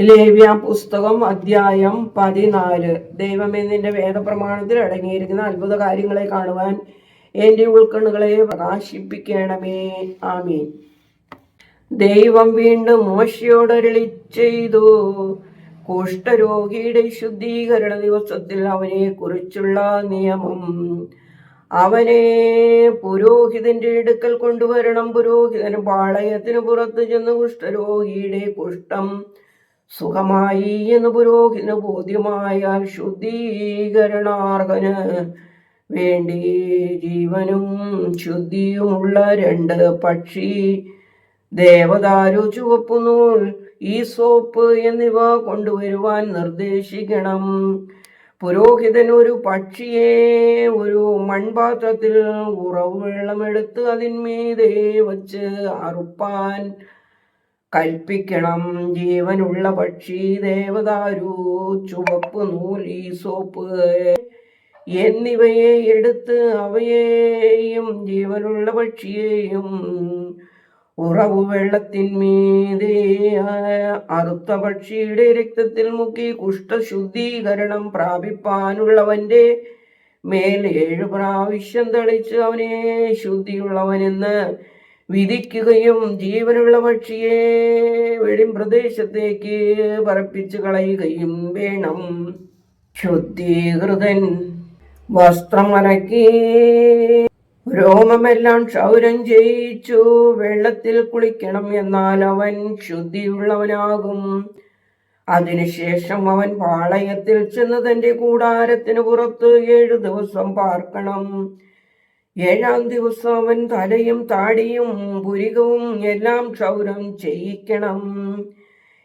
ലേവ്യ പുസ്തകം അധ്യായം 14. ദൈവമേ, നിന്റെ വേദപ്രമാണത്തിൽ അടങ്ങിയിരിക്കുന്ന അത്ഭുത കാര്യങ്ങളെ കാണുവാൻ എൻ്റെ ഉൾക്കണ്ണുകളെ പ്രകാശിപ്പിക്കണമേ. ആമീൻ. ദൈവം വീണ്ടും മോശയോട് അരുളി ചെയ്തു, കുഷ്ഠരോഗിയുടെ ശുദ്ധീകരണ ദിവസത്തിൽ അവനെ കുറിച്ചുള്ള നിയമം. അവനെ പുരോഹിതന്റെ അടുക്കൽ കൊണ്ടുവരണം. പുരോഹിതൻ പാളയത്തിന് പുറത്ത് ചെന്ന് കുഷ്ഠരോഗിയുടെ കുഷ്ഠം സുഖമായി എന്ന് പുരോഹിതന് ബോധ്യമായാൽ ശുദ്ധീകരണാർഹന് വേണ്ടി ജീവനും ശുദ്ധിയുമുള്ള 2 പക്ഷി, ദേവദാരു, ചുവപ്പുനൂൽ, ഈസോപ്പ് എന്നിവ കൊണ്ടുവരുവാൻ നിർദ്ദേശിക്കണം. പുരോഹിതൻ ഒരു പക്ഷിയെ ഒരു മൺപാത്രത്തിൽ ഉറവ് വെള്ളമെടുത്ത് അതിന്മീതെ വച്ച് അറുപ്പാൻ കൽപ്പിക്കണം. ജീവനുള്ള പക്ഷി, ദേവദാരു, ചുവപ്പ് നൂൽ, ഈസോപ്പ് എന്നിവയെ എടുത്ത് അവയെയും ജീവനുള്ള പക്ഷിയെയും ഉറവു വെള്ളത്തിന്മീതെ അറുത്ത പക്ഷിയുടെ രക്തത്തിൽ മുക്കി കുഷ്ഠശുദ്ധീകരണം പ്രാപിപ്പാനുള്ളവന്റെ മേൽ 7 പ്രാവശ്യം തളിച്ച് അവനെ ശുദ്ധിയുള്ളവനെന്ന് വിധിക്കുകയും ജീവനുള്ള പക്ഷിയെ വെളിമ്പ്രദേശത്തേക്ക് പറപ്പിച്ചു കളയുകയും വേണം. ശുദ്ധീകൃതൻ വസ്ത്രം അലക്കി രോമമെല്ലാം ക്ഷൗരം ചെയ്യിച്ചു വെള്ളത്തിൽ കുളിക്കണം. എന്നാൽ അവൻ ശുദ്ധിയുള്ളവനാകും. അതിനുശേഷം അവൻ പാളയത്തിൽ ചെന്ന് തന്റെ കൂടാരത്തിന് പുറത്ത് 7 ദിവസം പാർക്കണം. 7-ാം ദിവസം അവൻ തലയും താടിയും പുരികവും എല്ലാം ക്ഷൗരം ചെയ്യിക്കണം.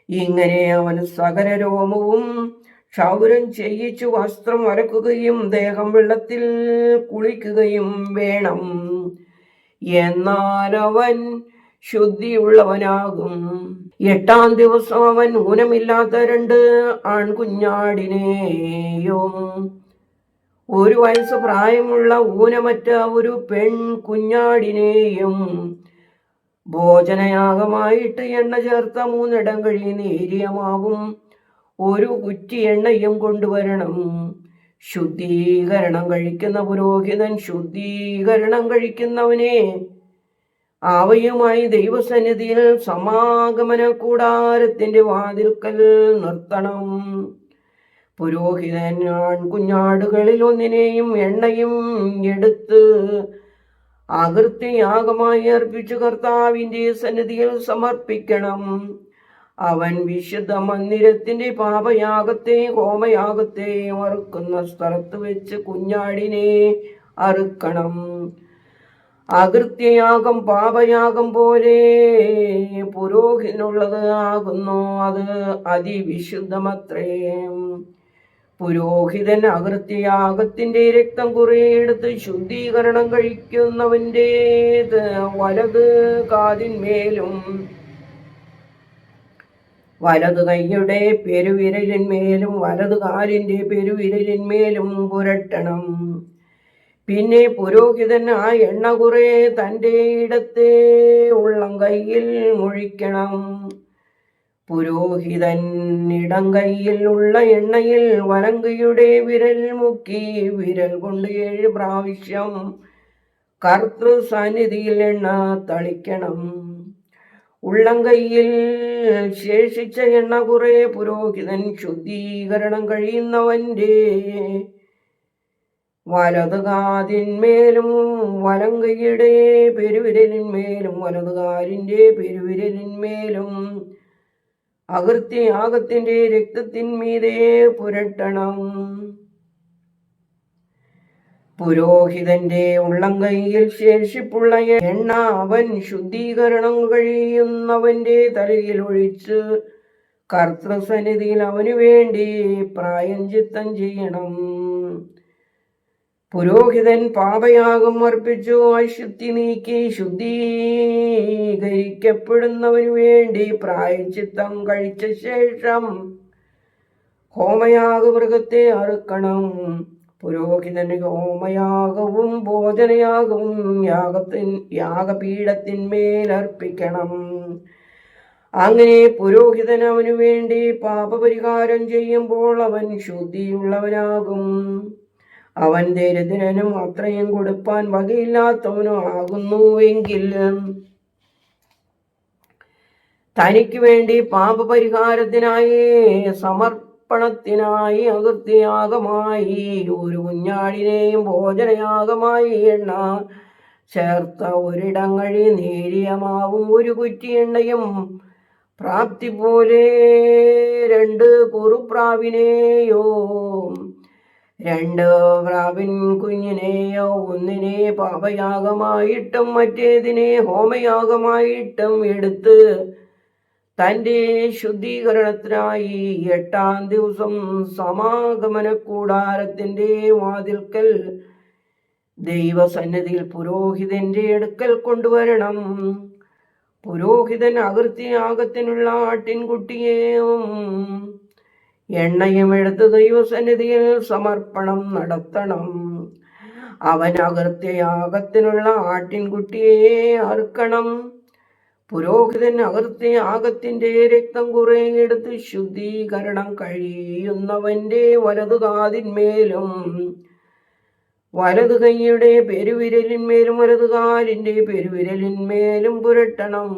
ഇങ്ങനെ അവൻ സകല രോമവും ക്ഷൗരം ചെയ്യിച്ചു വസ്ത്രം അലക്കുകയും ദേഹം വെള്ളത്തിൽ കുളിക്കുകയും വേണം. എന്നാൽ അവൻ ശുദ്ധിയുള്ളവനാകും. 8-ാം ദിവസം അവൻ ഊനമില്ലാത്ത 2 ആൺകുഞ്ഞാടിനെയും 1 വയസ്സ് പ്രായമുള്ള ഊനമറ്റ ഒരു പെൺകുഞ്ഞാടിനെയും ഭോജനയാഗമായിട്ട് എണ്ണ ചേർത്ത 3 ഇടങ്ങഴി നേരിയ മാവും 1 കുറ്റി എണ്ണയും കൊണ്ടുവരണം. ശുദ്ധീകരണം കഴിക്കുന്ന പുരോഹിതൻ ശുദ്ധീകരണം കഴിക്കുന്നവനെ അവയുമായി ദൈവസന്നിധിയിൽ സമാഗമന കൂടാരത്തിന്റെ വാതിൽക്കൽ നിർത്തണം. പുരോഹിതൻ ആൺകുഞ്ഞാടുകളിൽ 1-നെയും എണ്ണയും എടുത്ത് അകൃത്യയാഗമായി അർപ്പിച്ചു കർത്താവിന്റെ സന്നിധിയിൽ സമർപ്പിക്കണം. അവൻ വിശുദ്ധ മന്ദിരത്തിന്റെ പാപയാഗത്തെ ഹോമയാഗത്തെ അറുക്കുന്ന സ്ഥലത്ത് വെച്ച് കുഞ്ഞാടിനെ അറുക്കണം. അകൃത്യയാഗം പാപയാഗം പോലെ പുരോഹിതനുള്ളത് ആകുന്നു. അത് അതിവിശുദ്ധമത്രേ. പുരോഹിതൻ അകൃത്യയാഗത്തിന്റെ രക്തം കുറെ എടുത്ത് ശുദ്ധീകരണം കഴിക്കുന്നവന്റെ വലത് കാതിന്മേലും വലത് കൈയുടെ പെരുവിരലിന്മേലും വലത് കാലിന്റെ പെരുവിരലിന്മേലും പുരട്ടണം. പിന്നെ പുരോഹിതൻ ആ എണ്ണ കുറെ തൻ്റെ ഇടത്തെ ഉള്ളം കൈയിൽ മുഴിക്കണം. പുരോഹിതൻ ഇടം കൈയിൽ ഉള്ള എണ്ണയിൽ വലങ്കയുടെ വിരൽ മുക്കി വിരൽ കൊണ്ട് 7 പ്രാവശ്യം കർത്തൃസന്നിധിയിൽ എണ്ണ തളിക്കണം. ഉള്ളം കൈയിൽ ശേഷിച്ച എണ്ണ കുറെ പുരോഹിതൻ ശുദ്ധീകരണം കഴിയുന്നവന്റെ വലത് കാതിന്മേലും വലങ്കയുടെ പെരുവിരലിന്മേലും വലത് കാലിന്റെ പെരുവിരലിന്മേലും അകൃത്യയാഗത്തിന്റെ രക്തത്തിന്മീതെ പുരട്ടണം. പുരോഹിതന്റെ ഉള്ളംകൈയിൽ ശേഷിപ്പുള്ള എണ്ണ അവൻ ശുദ്ധീകരണം കഴിയുന്നവന്റെ തലയിൽ ഒഴിച്ച് കർത്തൃസന്നിധിയിൽ അവനു വേണ്ടി പ്രായശ്ചിത്തം ചെയ്യണം. പുരോഹിതൻ പാപയാഗം അർപ്പിച്ചു അശുദ്ധി നീക്കി ശുദ്ധീകരിക്കപ്പെടുന്നവനു വേണ്ടി പ്രായശ്ചിത്തം കഴിച്ച ശേഷം ഹോമയാഗമൃഗത്തെ അറുക്കണം. പുരോഹിതന് ഹോമയാഗവും ഭോജനയാഗവും യാഗപീഠത്തിന്മേൽ അർപ്പിക്കണം. അങ്ങനെ പുരോഹിതൻ അവനു വേണ്ടി പാപപരിഹാരം ചെയ്യുമ്പോൾ അവൻ ശുദ്ധിയുള്ളവനാകും. അവൻ ദരിദ്രനും അത്രയും കൊടുപ്പാൻ വകയില്ലാത്തവനും ആകുന്നുവെങ്കിൽ തനിക്ക് വേണ്ടി പാപപരിഹാരത്തിനായി സമർപ്പണത്തിനായി അകൃത്യയാഗമായി ഒരു കുഞ്ഞാടിനെയും ഭോജനയാഗമായി എണ്ണ ചേർത്ത ഒരിടങ്ങഴി നേരിയ മാവും ഒരു കുറ്റി എണ്ണയും പ്രാപ്തി പോലെ 2 കുറുപ്രാവിനെയോ 2 പ്രാവിൻ കുഞ്ഞിനെയോ ഒന്നിനെ പാപയാഗമായിട്ടും മറ്റേതിനെ ഹോമയാഗമായിട്ടും എടുത്ത് തൻ്റെ ശുദ്ധീകരണത്തിനായി 8-ാം ദിവസം സമാഗമന കൂടാരത്തിൻ്റെ വാതിൽക്കൽ ദൈവസന്നിധിയിൽ പുരോഹിതന്റെ അടുക്കൽ കൊണ്ടുവരണം. പുരോഹിതൻ അകൃത്യയാഗത്തിനുള്ള ആട്ടിൻകുട്ടിയെയും എണ്ണയും എടുത്ത് ദൈവസന്നിധിയിൽ സമർപ്പണം നടത്തണം. അവൻ അകൃത്യയാഗത്തിനുള്ള ആട്ടിൻകുട്ടിയെ അറുക്കണം. പുരോഹിതൻ അകൃത്യയാഗത്തിന്റെ രക്തം കുറെ എടുത്ത് ശുദ്ധീകരണം കഴിയുന്നവന്റെ വലതുകാതിന്മേലും വലതു കൈയുടെ പെരുവിരലിന്മേലും വലതുകാലിന്റെ പെരുവിരലിന്മേലും പുരട്ടണം.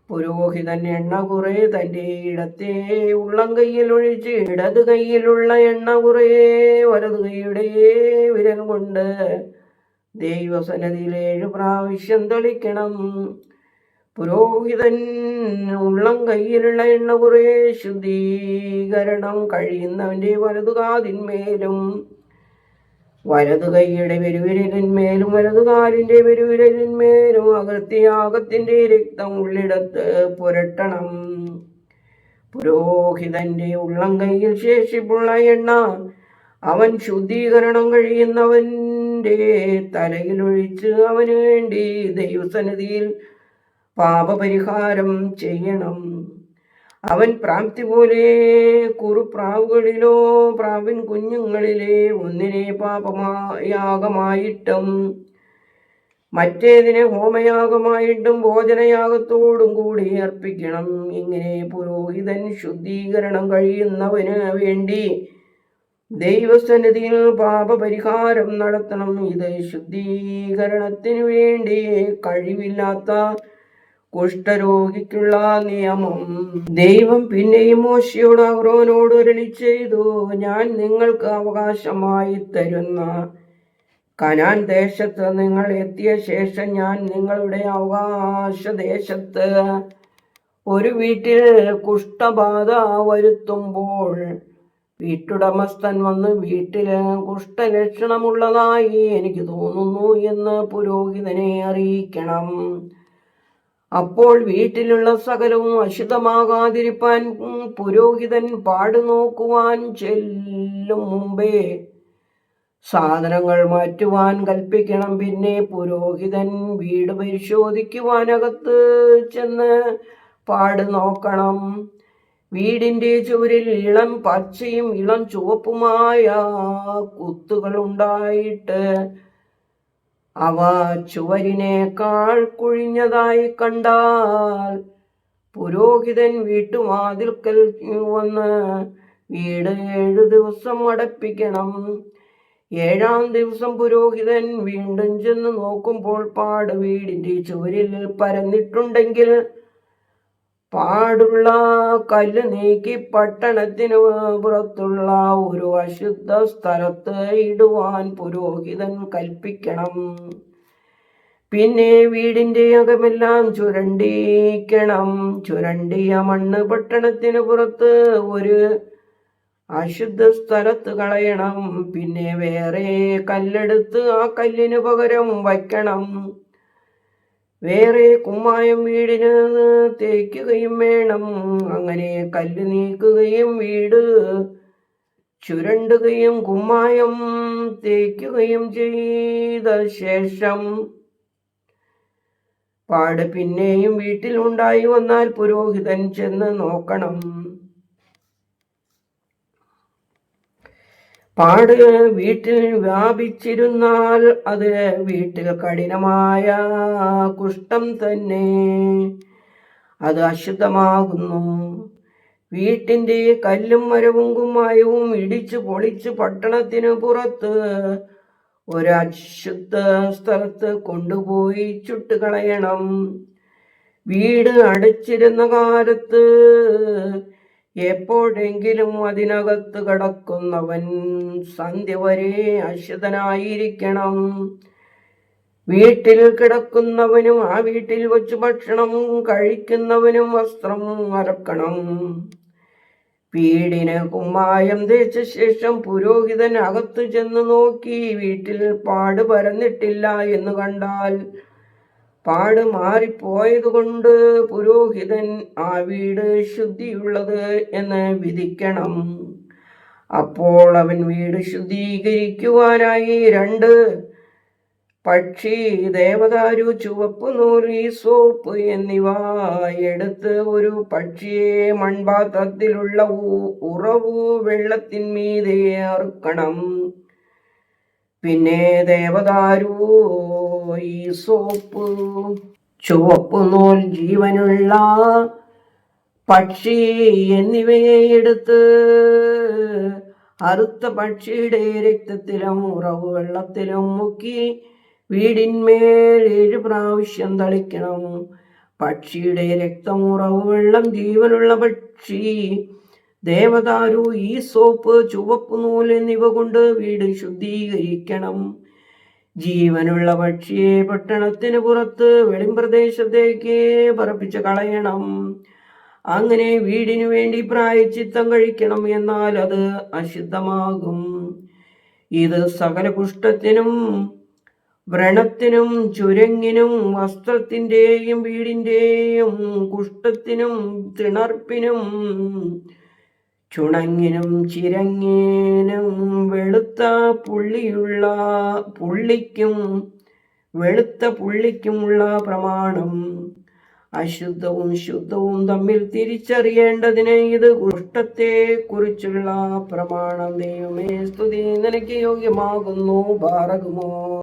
പുരോഹിതൻ എണ്ണ കുറെ തൻ്റെ ഇടത്തെ ഉള്ളം കൈയിൽ ഒഴിച്ച് ഇടത് കൈയിലുള്ള എണ്ണ കുറെ വലതു കൈയുടെ വിരൽ കൊണ്ട് ദൈവസന്നിധിയിൽ 7 പ്രാവശ്യം തളിക്കണം. പുരോഹിതൻ ഉള്ളം കൈയിലുള്ള എണ്ണ കുറെ ശുദ്ധീകരണം കഴിയുന്നവന്റെ വലതുകാതിന്മേലും വലതു കൈയുടെ പെരുവിരലിന്മേലും വലതുകാലിന്റെ പെരുവിരലിന്മേലും അകൃത്യയാഗത്തിന്റെ രക്തം ഉള്ളിടത്ത് പുരട്ടണം. പുരോഹിതന്റെ ഉള്ളം കൈയിൽ ശേഷിപ്പുള്ള എണ്ണ അവൻ ശുദ്ധീകരണം കഴിയുന്നവന്റെ തലയിലൊഴിച്ച് അവന് വേണ്ടി ദൈവസന്നിധിയിൽ പാപപരിഹാരം ചെയ്യണം. അവൻ പ്രാപ്തി പോലെ കുറുപ്രാവുകളിലോ പ്രാവിൻ കുഞ്ഞുങ്ങളിലെ ഒന്നിനെ പാപയാഗമായിട്ടും മറ്റേതിനെ ഹോമയാഗമായിട്ടും ഭോജനയാഗത്തോടും കൂടി അർപ്പിക്കണം. ഇങ്ങനെ പുരോഹിതൻ ശുദ്ധീകരണം കഴിയുന്നവന് വേണ്ടി ദൈവസന്നിധിയിൽ പാപപരിഹാരം നടത്തണം. ഇത് ശുദ്ധീകരണത്തിനു വേണ്ടി കഴിവില്ലാത്ത കുഷ്ഠരോഗിക്കുള്ള നിയമം. ദൈവം പിന്നെയും മോശയോട് അഹ്റോനോട് അരുളി ചെയ്തു, ഞാൻ നിങ്ങൾക്ക് അവകാശമായി തരുന്ന കനാൻ ദേശത്ത് നിങ്ങൾ എത്തിയ ശേഷം ഞാൻ നിങ്ങളുടെ അവകാശ ദേശത്ത് ഒരു വീട്ടിൽ കുഷ്ഠബാധ വരുത്തുമ്പോൾ വീട്ടുടമസ്ഥൻ വന്ന് വീട്ടിൽ കുഷ്ഠലക്ഷണമുള്ളതായി എനിക്ക് തോന്നുന്നു എന്ന് പുരോഹിതനെ അറിയിക്കണം. അപ്പോൾ വീട്ടിലുള്ള സകലവും അശുദ്ധമാകാതിരിപ്പാൻ പുരോഹിതൻ പാട് നോക്കുവാൻ ചെല്ലും മുമ്പേ സാധനങ്ങൾ മാറ്റുവാൻ കൽപ്പിക്കണം. പിന്നെ പുരോഹിതൻ വീട് പരിശോധിക്കുവാൻ അകത്ത് ചെന്ന് പാട് നോക്കണം. വീടിന്റെ ചുവരിൽ ഇളം പച്ചയും ഇളം ചുവപ്പുമായ കുത്തുകൾ ഉണ്ടായിട്ട് അവ ചുവരിനേക്കാൾ കുഴിഞ്ഞതായി കണ്ടാൽ പുരോഹിതൻ വീട്ടുവാതിൽക്കൽ വന്ന് വീട് 7 ദിവസം അടപ്പിക്കണം. 7-ാം ദിവസം പുരോഹിതൻ വീണ്ടും ചെന്ന് നോക്കുമ്പോൾ പാട് വീടിന്റെ ചുവരിൽ പരന്നിട്ടുണ്ടെങ്കിൽ പാടുള്ള കല്ല് നീക്കി പട്ടണത്തിന് പുറത്തുള്ള ഒരു അശുദ്ധ സ്ഥലത്ത് ഇടുവാൻ പുരോഹിതൻ കൽപ്പിക്കണം. പിന്നെ വീടിന്റെ അകമെല്ലാം ചുരണ്ടിക്കണം. ചുരണ്ടിയ മണ്ണ് പട്ടണത്തിന് പുറത്ത് ഒരു അശുദ്ധ സ്ഥലത്ത് കളയണം. പിന്നെ വേറെ കല്ലെടുത്ത് ആ കല്ലിന് പകരം വയ്ക്കണം. വേറെ കുമ്മായം വീടിന് തേക്കുകയും വേണം. അങ്ങനെ കല്ല് നീക്കുകയും വീട് ചുരണ്ടുകയും കുമ്മായം തേക്കുകയും ചെയ്ത ശേഷം പാട് പിന്നെയും വീട്ടിൽ ഉണ്ടായി വന്നാൽ പുരോഹിതൻ ചെന്ന് നോക്കണം. പാട് വീട്ടിൽ വ്യാപിച്ചിരുന്നാൽ അത് വീട്ടിൽ കഠിനമായ കുഷ്ഠം തന്നെ. അത് അശുദ്ധമാകുന്നു. വീട്ടിന്റെ കല്ലും മരവും കുമ്മായവും ഇടിച്ചു പൊളിച്ച് പട്ടണത്തിനു പുറത്ത് ഒരു അശുദ്ധ സ്ഥലത്ത് കൊണ്ടുപോയി ചുട്ടുകളയണം. വീട് അടച്ചിരുന്ന കാലത്ത് എപ്പോഴെങ്കിലും അതിനകത്ത് കടക്കുന്നവൻ സന്ധ്യ വരെ അശുദ്ധനായിരിക്കണം. വീട്ടിൽ കിടക്കുന്നവനും ആ വീട്ടിൽ വച്ച് ഭക്ഷണം കഴിക്കുന്നവനും വസ്ത്രം അലക്കണം. വീടിന് കുമ്മായം തേച്ച ശേഷം പുരോഹിതൻ അകത്ത് ചെന്ന് നോക്കി വീട്ടിൽ പാട് പരന്നിട്ടില്ല എന്ന് കണ്ടാൽ പാട് മാറിപ്പോയതുകൊണ്ട് പുരോഹിതൻ ആ വീട് ശുദ്ധിയുള്ളത് എന്ന് വിധിക്കണം. അപ്പോൾ അവൻ വീട് ശുദ്ധീകരിക്കുവാനായി 2 പക്ഷി, ദേവദാരു, ചുവപ്പ് നൂൽ, ഈസോപ്പ് എന്നിവ എടുത്ത് ഒരു പക്ഷിയെ മൺപാത്രത്തിലുള്ള ഉറവു വെള്ളത്തിന്മീതെ അറുക്കണം. പിന്നെ ദേവദാരു, ഈസോപ്പ്, ചുവപ്പ് നൂൽ, ജീവനുള്ള പക്ഷി എന്നിവയെ എടുത്ത് അറുത്ത പക്ഷിയുടെ രക്തത്തിലും ഉറവു വെള്ളത്തിലും മുക്കി വീടിന്മേൽ 7 പ്രാവശ്യം തളിക്കണം. പക്ഷിയുടെ രക്തം, ഉറവു വെള്ളം, ജീവനുള്ള പക്ഷി, ദേവദാരു, ഈസോപ്പ്, ചുവപ്പ് നൂൽ എന്നിവ കൊണ്ട് വീട് ശുദ്ധീകരിക്കണം. ജീവനുള്ള പക്ഷിയെ പട്ടണത്തിന് പുറത്ത് വെളിമ്പ്രദേശത്തേക്ക് പറപ്പിച്ച് കളയണം. അങ്ങനെ വീടിനു വേണ്ടി പ്രായശ്ചിത്തം കഴിക്കണം, എന്നാൽ അത് അശുദ്ധമാകും. ഇത് സകല കുഷ്ഠത്തിനും വ്രണത്തിനും ചുരങ്ങിനും വസ്ത്രത്തിൻ്റെയും വീടിൻ്റെയും കുഷ്ഠത്തിനും തിണർപ്പിനും ചുണങ്ങിനും ചിരങ്ങിനും വെളുത്ത പുള്ളിക്കുമുള്ള പ്രമാണം. അശുദ്ധവും ശുദ്ധവും തമ്മിൽ തിരിച്ചറിയേണ്ടതിന് ഇത് കുഷ്ഠത്തെ കുറിച്ചുള്ള പ്രമാണം. ദൈവമേ, സ്തുതി നിനക്ക് യോഗ്യമാകുന്നു. ഭാരകുമോ